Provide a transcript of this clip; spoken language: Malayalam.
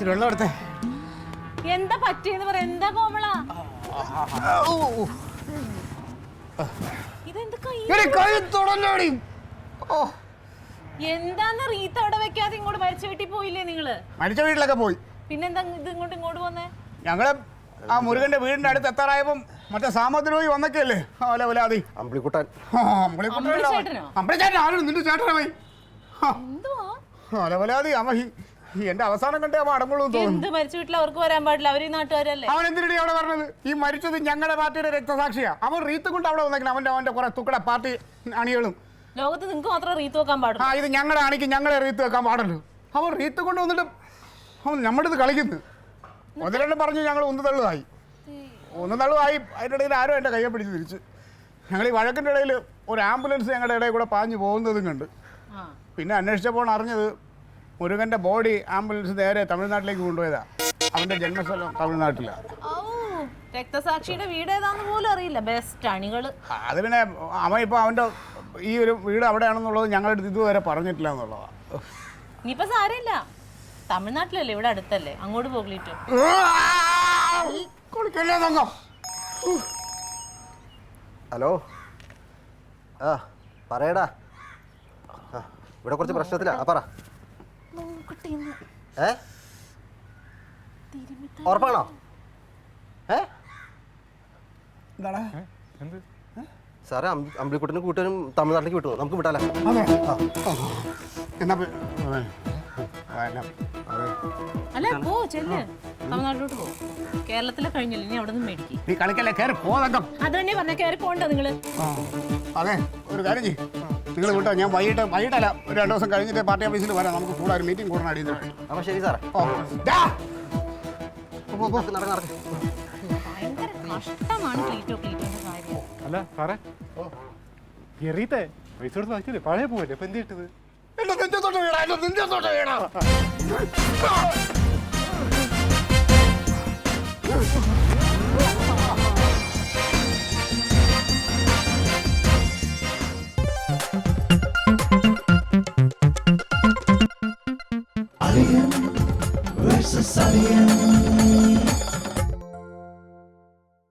വെള്ളം എടുത്തേ. എന്താ പറ്റിയെന്ന് പറ. എന്താ കോമള? എന്താന്ന് റീത്ത് അവിടെ വെക്കാതെ ഇങ്ങോട്ട് മരിച്ച വീട്ടിൽ പോയില്ലേ നിങ്ങള്? മരിച്ച വീട്ടിലൊക്കെ പോയി. പിന്നെന്താ ഇത് ഇങ്ങോട്ട് പോന്നേ? ഞങ്ങള് ആ മുരുകന്റെ വീടിന്റെ അടുത്ത് എത്താറായപ്പം മറ്റേ സാമൂതിരി വന്നൊക്കെയല്ലേ അമ്പളിക്കുട്ടൻ. അമ്പളിച്ചേട്ടൻ ആരും നിന്റെ ചേട്ടനായി അലവലാതി. അവ എന്റെ അവസാനം കണ്ടേ അവ അടങ്ങുള്ളൂ തോന്നുന്നു. മരിച്ച വീട്ടിൽ അവർക്ക് വരാൻ പാടില്ല, അവര് നാട്ടുകാരല്ലേ. അവൻ എന്തിനാണ് അവിടെ പറഞ്ഞത്? ഈ മരിച്ചത് ഞങ്ങളുടെ പാർട്ടിയുടെ രക്തസാക്ഷിയാ. അവൻ റീത്ത് കൊണ്ട് അവിടെ വന്നേക്കണം. അവന്റെ കുറെ തുക്കട പാർട്ടി അണികളും. ലോകത്ത് നിങ്ങൾക്ക് മാത്രം റീത്ത് വെക്കാൻ പാടില്ല. ഇത് ഞങ്ങളുടെ അണിക്ക് ഞങ്ങളെ റീത്ത് വെക്കാൻ പാടല്ലോ. അവൻ റീത്ത് കൊണ്ട് വന്നിട്ട് അവൻ നമ്മുടെ ഇത് കളിക്കുന്നു. ഒന്നിരണ്ടും പറഞ്ഞു ഞങ്ങൾ ഒന്ന് തള്ളുമായി. അതിൻ്റെ ഇടയിൽ ആരും എൻ്റെ കയ്യെ പിടിച്ച് തിരിച്ച്. ഞങ്ങൾ ഈ വഴക്കിൻ്റെ ഇടയിൽ ഒരു ആംബുലൻസ് ഞങ്ങളുടെ ഇടയിൽ കൂടെ പാഞ്ഞു പോകുന്നതും കണ്ട്. പിന്നെ അന്വേഷിച്ചപ്പോൾ അറിഞ്ഞത് മുരുകൻ്റെ ബോഡി ആംബുലൻസ് നേരെ തമിഴ്നാട്ടിലേക്ക് കൊണ്ടുപോയതാ. അവൻ്റെ ജന്മസ്ഥലം തമിഴ്നാട്ടിലാണ്. രക്തസാക്ഷിയുടെ വീട് ഏതാന്ന് പോലും അറിയില്ല. ബെസ്റ്റ് അണികള്. അത് പിന്നെ അവൻ ഇപ്പോൾ അവൻ്റെ ഈ ഒരു വീട് അവിടെയാണെന്നുള്ളത് ഞങ്ങളുടെ ഇതുവരെ പറഞ്ഞിട്ടില്ല എന്നുള്ളതാണ്. ഇനിയിപ്പോൾ സാരമില്ല, തമിഴ്നാട്ടിലല്ലേ, ഇവിടെ അടുത്തല്ലേ, അങ്ങോട്ട് പോകലിട്ടോ. ഹലോ, പറയടാ. ഇവിടെ കുറച്ച് പ്രശ്നത്തിലാ. പറ. ഉറപ്പാണോ? സാറേ, അമ്പിളിക്കുട്ടനും കൂട്ടനും തമിഴ്നാട്ടിലേക്ക് വിട്ടു. നമുക്ക് വിട്ടാലേ? അല്ല, പോ ചെല്ല്, തമിഴ്നാട്ടിലോട്ട് പോ. കേരളത്തിലെ കഴിഞ്ഞില്ല, ഇനി അവിടെ നിന്ന് മേടിക്കും. നീ കളിക്കല്ലേ, കയറി പോതങ്കം. അത് തന്നെ പറഞ്ഞ കയറി പോകണ്ടോ നിങ്ങള്? അതെ, ഒരു കാര്യം ചെയ്യും. നിങ്ങൾ വിട്ടോ, ഞാൻ വൈകിട്ടല്ല ഒരു 2 ദിവസം കഴിഞ്ഞിട്ട് പാർട്ടി ഓഫീസിൽ വരാം. നമുക്ക് കൂടെ ഒരു മീറ്റിംഗ് കൂടണം അടിയുന്നു. അപ്പോൾ ശരി സാറേ. ഭയങ്കര കഷ്ടമാണ് ക്ലീറ്റോന്റെ കാര്യം. അല്ല സാറേ, എറിയത്തെ പൈസ കൊടുത്ത് വാങ്ങിച്ചില്ലേ? പഴയ പോവല്ലേ, ഇപ്പൊ എന്ത് കിട്ടത്? Alien versus Alien.